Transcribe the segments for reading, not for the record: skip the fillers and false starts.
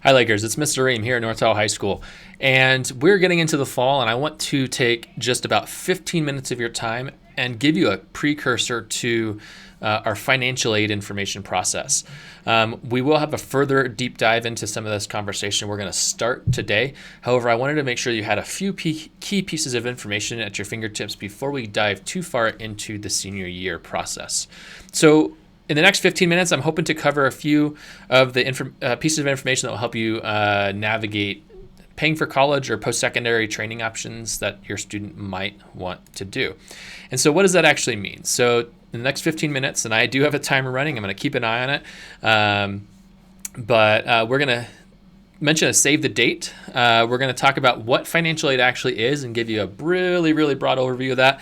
Hi, Lakers. It's Mr. Ream here at North Tahoe High School. And we're getting into the fall, and I want to take just about 15 minutes of your time and give you a precursor to our financial aid information process. We will have a further deep dive into some of this conversation. We're going to start today. However, I wanted to make sure you had a few key pieces of information at your fingertips before we dive too far into the senior year process. So, in the next 15 minutes, I'm hoping to cover a few of the pieces of information that will help you navigate paying for college or post-secondary training options that your student might want to do. And so what does that actually mean? So in the next 15 minutes, and I do have a timer running, I'm going to keep an eye on it, but we're going to mention a save the date. We're going to talk about what financial aid actually is and give you a really, really broad overview of that.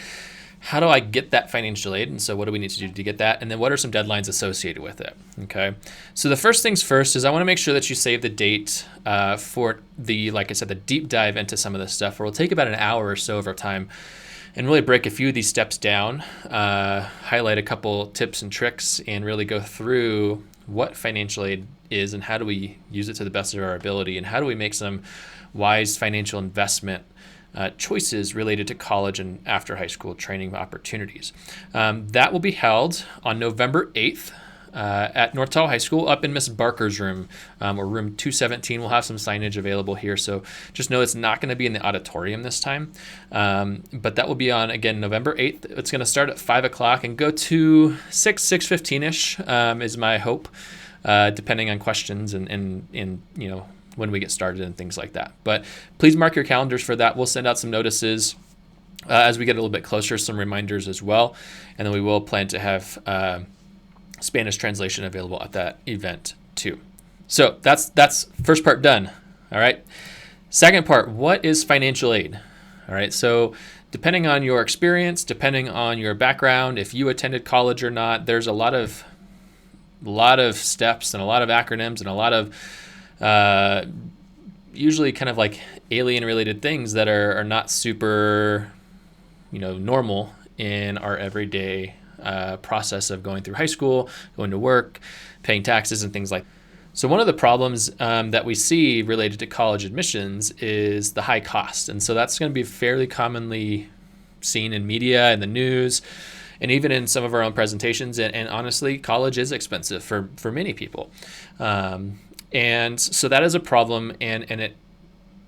How do I get that financial aid? And so what do we need to do to get that? And then what are some deadlines associated with it? Okay. So the first things first is I want to make sure that you save the date for like I said, the deep dive into some of this stuff, where we'll take about an hour or so of our time and really break a few of these steps down, highlight a couple tips and tricks, and really go through what financial aid is and how do we use it to the best of our ability, and how do we make some wise financial investment choices related to college and after high school training opportunities. That will be held on November 8th at North Tahoe High School up in Miss Barker's room, or room 217. We'll have some signage available here, so just know it's not going to be in the auditorium this time. But that will be on, again, November 8th. It's going to start at 5 o'clock and go to 6:15-ish is my hope, depending on questions and when we get started and things like that. But please mark your calendars for that. We'll send out some notices as we get a little bit closer, some reminders as well. And then we will plan to have Spanish translation available at that event too. So that's first part done. All right. Second part, what is financial aid? All right. So depending on your experience, depending on your background, if you attended college or not, there's a lot of steps and a lot of acronyms and a lot of usually kind of like alien related things that are not super, normal in our everyday process of going through high school, going to work, paying taxes and things like that. So one of the problems that we see related to college admissions is the high cost. And so that's going to be fairly commonly seen in media and the news, and even in some of our own presentations. And honestly, college is expensive for many people. And so that is a problem, and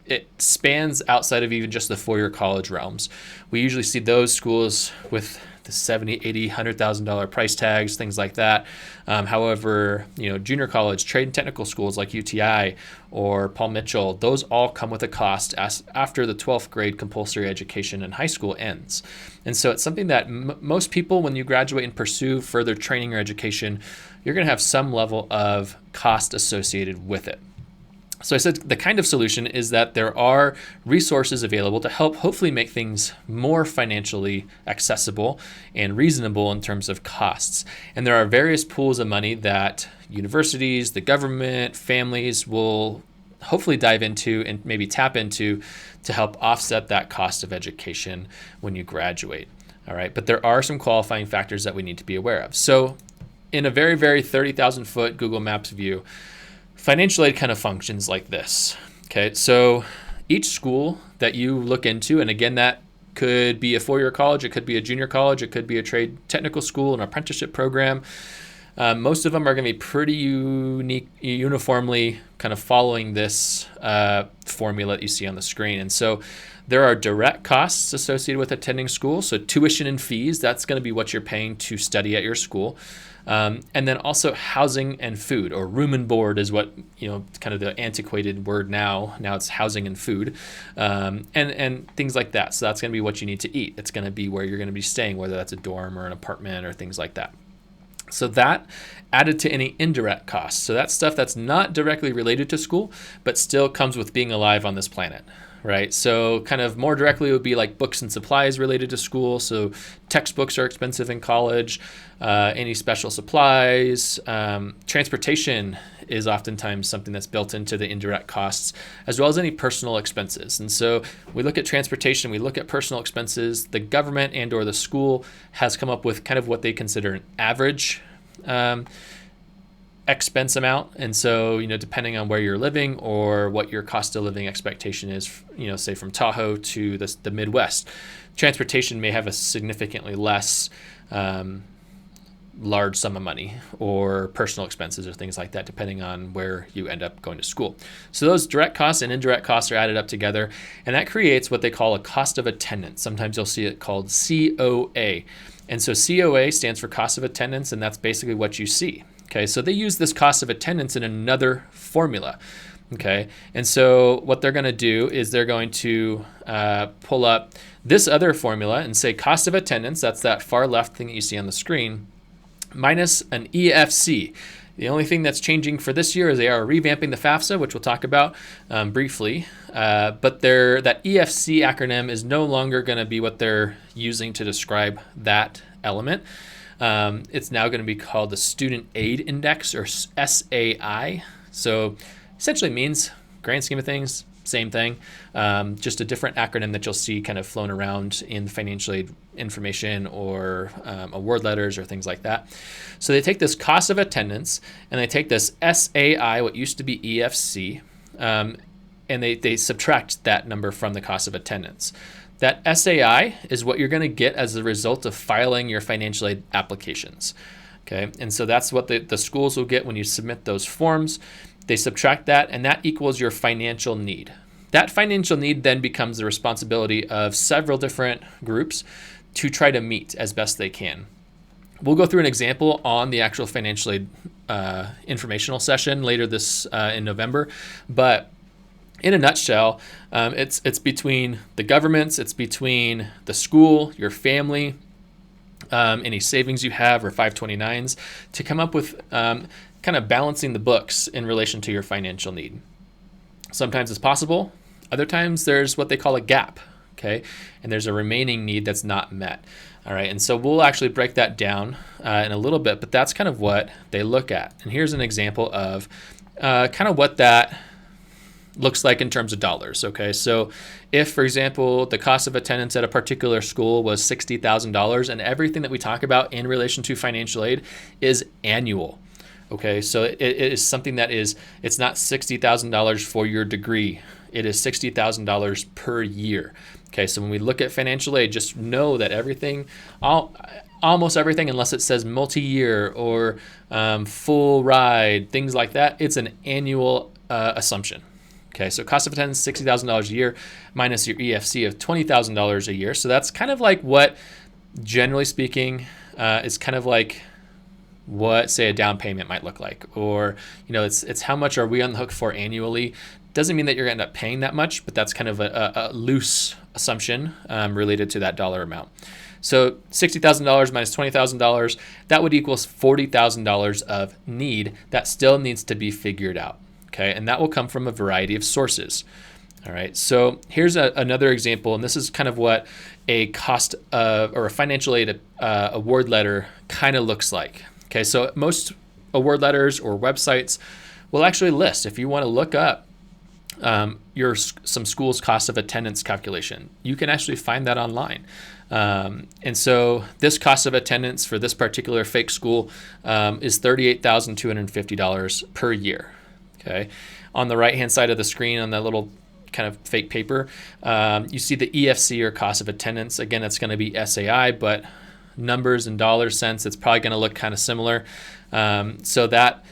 it spans outside of even just the four-year college realms. We usually see those schools with the $70,000, $80,000, $100,000 price tags, things like that. However, junior college, trade and technical schools like UTI or Paul Mitchell, those all come with a cost after the 12th grade compulsory education in high school ends. And so it's something that most people, when you graduate and pursue further training or education, you're going to have some level of cost associated with it. So I said the kind of solution is that there are resources available to help hopefully make things more financially accessible and reasonable in terms of costs. And there are various pools of money that universities, the government, families will hopefully dive into and maybe tap into to help offset that cost of education when you graduate. All right, but there are some qualifying factors that we need to be aware of. So in a very, very 30,000 foot Google Maps view, financial aid kind of functions like this. Okay, so each school that you look into, and again, that could be a four-year college, it could be a junior college, it could be a trade technical school, an apprenticeship program. Most of them are going to be pretty uniformly kind of following this formula that you see on the screen. And so there are direct costs associated with attending school. So tuition and fees, that's going to be what you're paying to study at your school. And then also housing and food, or room and board is what, kind of the antiquated word now. Now it's housing and food, and things like that. So that's going to be what you need to eat. It's going to be where you're going to be staying, whether that's a dorm or an apartment or things like that. So that added to any indirect costs. So that's stuff that's not directly related to school, but still comes with being alive on this planet. Right. So kind of more directly would be like books and supplies related to school. So textbooks are expensive in college, any special supplies, transportation is oftentimes something that's built into the indirect costs, as well as any personal expenses. And so we look at transportation, we look at personal expenses. The government and or the school has come up with kind of what they consider an average expense amount. And so, depending on where you're living or what your cost of living expectation is, say from Tahoe to the Midwest, transportation may have a significantly less large sum of money, or personal expenses or things like that, depending on where you end up going to school. So those direct costs and indirect costs are added up together, and that creates what they call a cost of attendance. Sometimes you'll see it called COA. And so COA stands for cost of attendance, and that's basically what you see. Okay, so they use this cost of attendance in another formula. Okay, and so what they're going to do is they're going to pull up this other formula and say cost of attendance, that's that far left thing that you see on the screen, minus an EFC. The only thing that's changing for this year is they are revamping the FAFSA, which we'll talk about briefly. But that EFC acronym is no longer going to be what they're using to describe that element. It's now going to be called the Student Aid Index, or SAI. So essentially means, grand scheme of things, same thing, just a different acronym that you'll see kind of flown around in financial aid information or award letters or things like that. So they take this cost of attendance and they take this SAI, what used to be EFC, and they subtract that number from the cost of attendance. That SAI is what you're going to get as a result of filing your financial aid applications. Okay, and so that's what the schools will get when you submit those forms. They subtract that, and that equals your financial need. That financial need then becomes the responsibility of several different groups to try to meet as best they can. We'll go through an example on the actual financial aid informational session later this in November, but in a nutshell, it's between the governments, it's between the school, your family, any savings you have or 529s, to come up with kind of balancing the books in relation to your financial need. Sometimes it's possible. Other times there's what they call a gap, okay? And there's a remaining need that's not met. All right, and so we'll actually break that down in a little bit, but that's kind of what they look at. And here's an example of kind of what that looks like in terms of dollars, okay? So if, for example, the cost of attendance at a particular school was $60,000, and everything that we talk about in relation to financial aid is annual, okay? So it is something that it's not $60,000 for your degree. It is $60,000 per year. Okay, so when we look at financial aid, just know that almost everything, unless it says multi-year or full ride, things like that, it's an annual assumption. Okay, so cost of attendance, $60,000 a year minus your EFC of $20,000 a year. So that's kind of like what, generally speaking, is kind of like what, say, a down payment might look like. Or, it's how much are we on the hook for annually. Doesn't mean that you're going to end up paying that much, but that's kind of a loose assumption related to that dollar amount. So $60,000 minus $20,000, that would equal $40,000 of need that still needs to be figured out. Okay, and that will come from a variety of sources. All right, so here's another example, and this is kind of what a cost of, or a financial aid award letter kind of looks like. Okay, so most award letters or websites will actually list, if you want to look up some school's cost of attendance calculation, you can actually find that online. And so this cost of attendance for this particular fake school is $38,250 per year. Okay, on the right hand side of the screen on that little kind of fake paper, you see the EFC, or cost of attendance. Again, it's going to be SAI, but numbers and dollar cents, it's probably going to look kind of similar. So that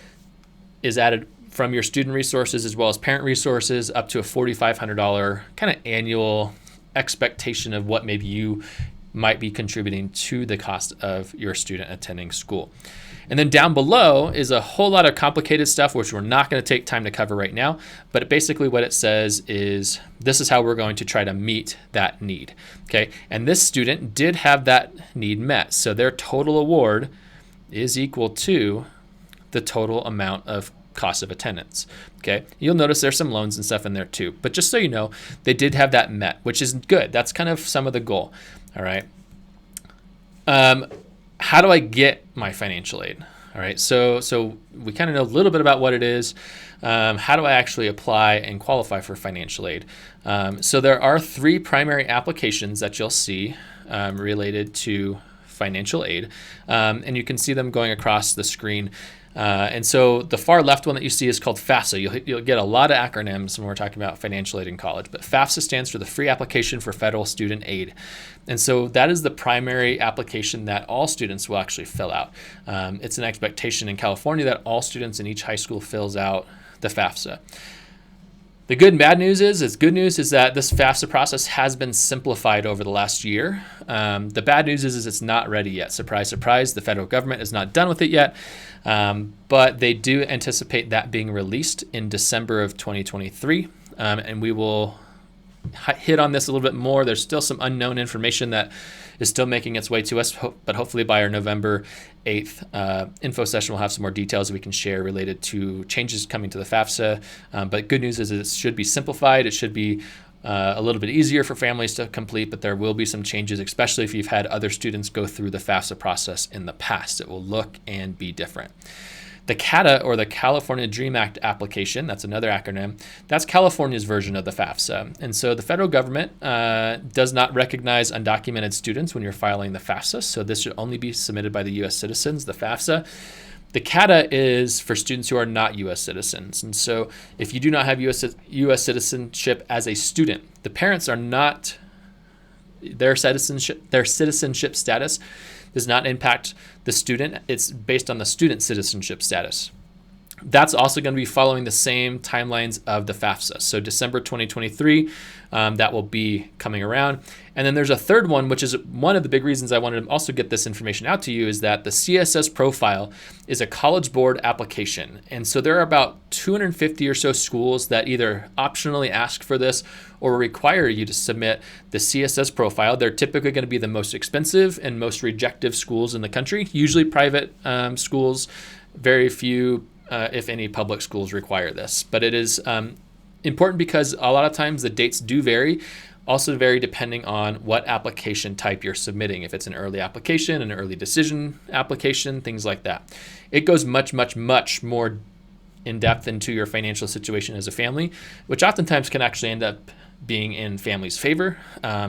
is added from your student resources as well as parent resources up to a $4,500 kind of annual expectation of what maybe you might be contributing to the cost of your student attending school. And then down below is a whole lot of complicated stuff, which we're not going to take time to cover right now. But basically what it says is this is how we're going to try to meet that need. Okay, and this student did have that need met. So their total award is equal to the total amount of cost of attendance. Okay, you'll notice there's some loans and stuff in there too. But just so you know, they did have that met, which is good. That's kind of some of the goal. All right. How do I get my financial aid? All right, so we kind of know a little bit about what it is. How do I actually apply and qualify for financial aid? So there are three primary applications that you'll see related to financial aid, and you can see them going across the screen. And so the far left one that you see is called FAFSA. You'll get a lot of acronyms when we're talking about financial aid in college, but FAFSA stands for the Free Application for Federal Student Aid. And so that is the primary application that all students will actually fill out. It's an expectation in California that all students in each high school fills out the FAFSA. The good and bad news is good news is that this FAFSA process has been simplified over the last year. The bad news is it's not ready yet. Surprise, surprise, the federal government is not done with it yet, but they do anticipate that being released in December of 2023, and we will hit on this a little bit more. There's still some unknown information that is still making its way to us, but hopefully by our November 8th info session, we'll have some more details we can share related to changes coming to the FAFSA. But good news is it should be simplified. It should be a little bit easier for families to complete, but there will be some changes, especially if you've had other students go through the FAFSA process in the past. It will look and be different. The CATA, or the California Dream Act application, that's another acronym, that's California's version of the FAFSA. And so the federal government does not recognize undocumented students when you're filing the FAFSA, so this should only be submitted by the U.S. citizens, the FAFSA. The CATA is for students who are not U.S. citizens. And so if you do not have U.S. citizenship as a student, the parents are not, their citizenship status does not impact the student. It's based on the student citizenship status. That's also going to be following the same timelines of the FAFSA. So December 2023, that will be coming around. And then there's a third one, which is one of the big reasons I wanted to also get this information out to you, is that the CSS profile is a College Board application. And so there are about 250 or so schools that either optionally ask for this or require you to submit the CSS profile. They're typically going to be the most expensive and most rejective schools in the country, usually private schools. Very few, if any, public schools require this. But it is important because a lot of times the dates do vary, also vary depending on what application type you're submitting. If it's an early application, an early decision application, things like that. It goes much, much, much more in depth into your financial situation as a family, which oftentimes can actually end up being in family's favor,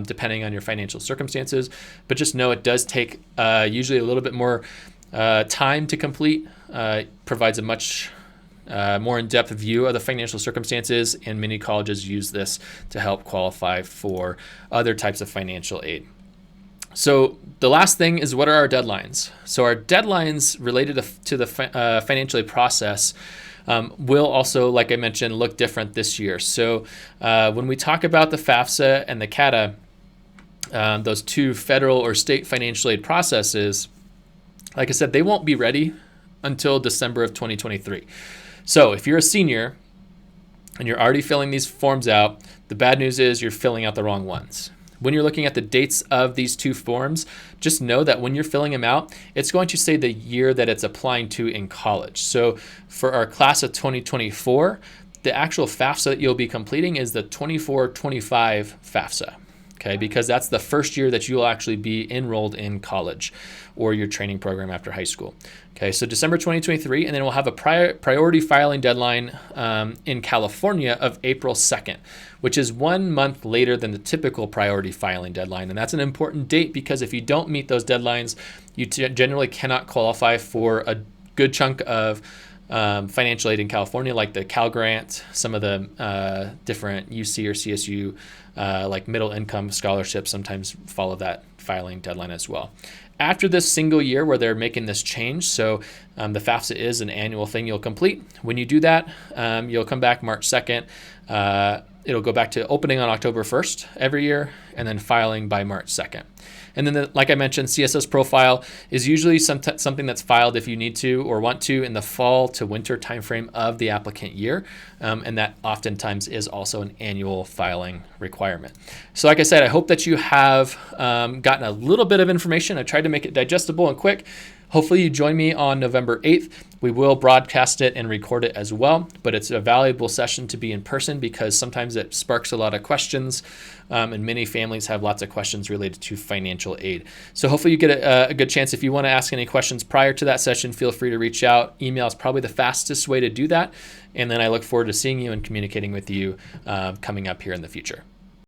depending on your financial circumstances. But just know it does take usually a little bit more time to complete. Provides a much more in-depth view of the financial circumstances, and many colleges use this to help qualify for other types of financial aid. So the last thing is, what are our deadlines? So our deadlines related to the financial aid process will also, like I mentioned, look different this year. So when we talk about the FAFSA and the CATA, those two federal or state financial aid processes, like I said, they won't be ready until December of 2023. So if you're a senior and you're already filling these forms out, the bad news is you're filling out the wrong ones. When you're looking at the dates of these two forms, just know that when you're filling them out, it's going to say the year that it's applying to in college. So for our class of 2024, the actual FAFSA that you'll be completing is the 24-25 FAFSA. Okay, because that's the first year that you will actually be enrolled in college or your training program after high school. Okay, so December 2023, and then we'll have a priority filing deadline in California of April 2nd, which is 1 month later than the typical priority filing deadline. And that's an important date because if you don't meet those deadlines, you generally cannot qualify for a good chunk of financial aid in California, like the Cal Grant, some of the different UC or CSU, like middle income scholarships sometimes follow that filing deadline as well. After this single year where they're making this change, so the FAFSA is an annual thing you'll complete. When you do that, you'll come back March 2nd. It'll go back to opening on October 1st every year, and then filing by March 2nd. And then, like I mentioned, CSS profile is usually something that's filed if you need to or want to in the fall to winter timeframe of the applicant year. And that oftentimes is also an annual filing requirement. So like I said, I hope that you have gotten a little bit of information. I tried to make it digestible and quick. Hopefully you join me on November 8th. We will broadcast it and record it as well, but it's a valuable session to be in person because sometimes it sparks a lot of questions, and many families have lots of questions related to financial aid. So hopefully you get a good chance. If you want to ask any questions prior to that session, feel free to reach out. Email is probably the fastest way to do that, and then I look forward to seeing you and communicating with you coming up here in the future.